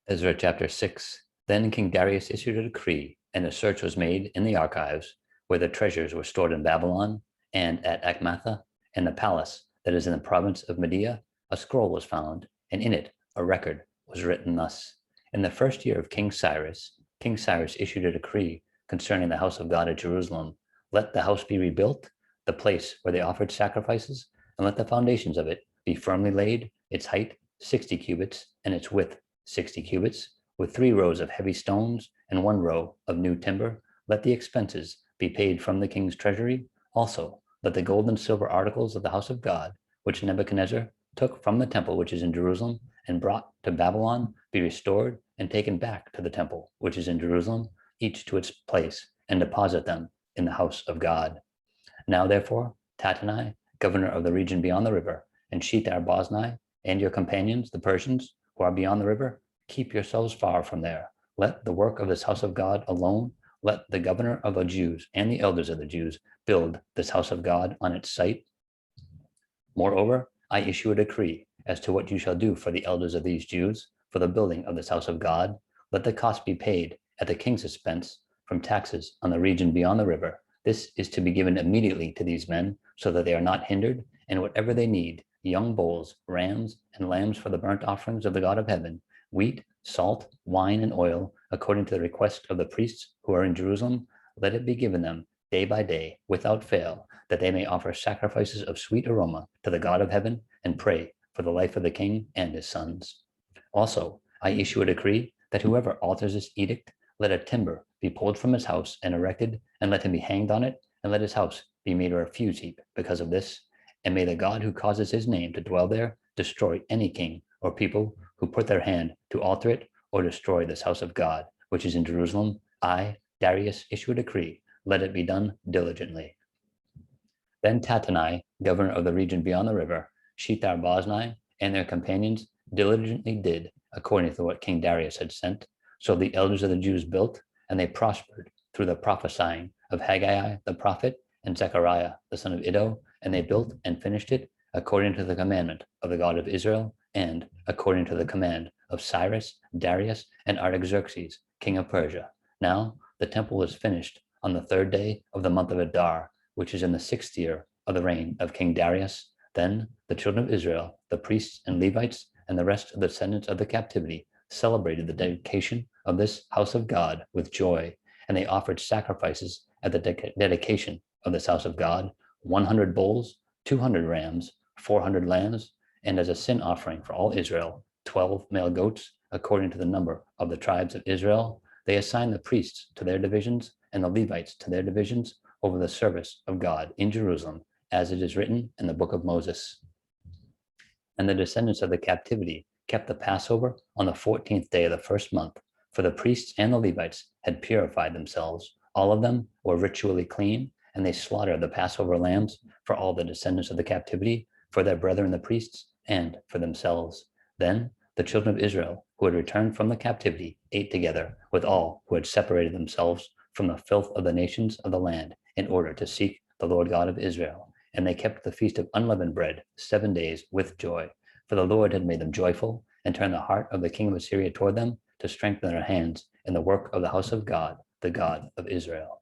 Ezra chapter 6. Then King Darius issued a decree, and a search was made in the archives, where the treasures were stored in Babylon, and at Achmatha, and the palace that is in the province of Media. A scroll was found, and in it a record was written thus. In the first year of King Cyrus issued a decree concerning the house of God at Jerusalem. Let the house be rebuilt, the place where they offered sacrifices, and let the foundations of it be firmly laid, its height 60 cubits, and its width 60 cubits, with 3 rows of heavy stones and 1 row of new timber. Let the expenses be paid from the king's treasury. Also, let the gold and silver articles of the house of God, which Nebuchadnezzar took from the temple which is in Jerusalem and brought to Babylon, be restored and taken back to the temple which is in Jerusalem, each to its place, and deposit them in the house of God. Now, therefore, Tattenai, governor of the region beyond the river, and Shethar-boznai, and your companions, the Persians, who are beyond the river, keep yourselves far from there. Let the work of this house of God alone. Let the governor of the Jews and the elders of the Jews build this house of God on its site. Moreover, I issue a decree as to what you shall do for the elders of these Jews for the building of this house of God. Let the cost be paid at the king's expense from taxes on the region beyond the river. This is to be given immediately to these men so that they are not hindered, and whatever they need, young bulls, rams, and lambs for the burnt offerings of the God of heaven, wheat, salt, wine, and oil, according to the request of the priests who are in Jerusalem, let it be given them day by day, without fail, that they may offer sacrifices of sweet aroma to the God of heaven and pray for the life of the king and his sons. Also, I issue a decree that whoever alters this edict, let a timber be pulled from his house and erected, and let him be hanged on it, and let his house be made a refuse heap because of this. And may the God who causes his name to dwell there destroy any king or people who put their hand to alter it or destroy this house of God, which is in Jerusalem. I, Darius, issue a decree. Let it be done diligently. Then Tattenai, governor of the region beyond the river, Shethar-boznai, and their companions diligently did according to what King Darius had sent. So the elders of the Jews built, and they prospered through the prophesying of Haggai the prophet and Zechariah the son of Iddo, and they built and finished it according to the commandment of the God of Israel, and according to the command of Cyrus, Darius, and Artaxerxes, king of Persia. Now the temple was finished on the 3rd day of the month of Adar, which is in the 6th year of the reign of King Darius. Then the children of Israel, the priests and Levites, and the rest of the descendants of the captivity celebrated the dedication of this house of God with joy, and they offered sacrifices at the dedication of this house of God, 100 bulls, 200 rams, 400 lambs, and as a sin offering for all Israel, 12 male goats, according to the number of the tribes of Israel. They assigned the priests to their divisions and the Levites to their divisions over the service of God in Jerusalem, as it is written in the book of Moses. And the descendants of the captivity kept the Passover on the 14th day of the 1st month, for the priests and the Levites had purified themselves. All of them were ritually clean, and they slaughtered the Passover lambs for all the descendants of the captivity, for their brethren the priests, and for themselves. Then the children of Israel, who had returned from the captivity, ate together with all who had separated themselves from the filth of the nations of the land in order to seek the Lord God of Israel. And they kept the feast of unleavened bread 7 days with joy, for the Lord had made them joyful and turned the heart of the king of Assyria toward them to strengthen their hands in the work of the house of God, the God of Israel.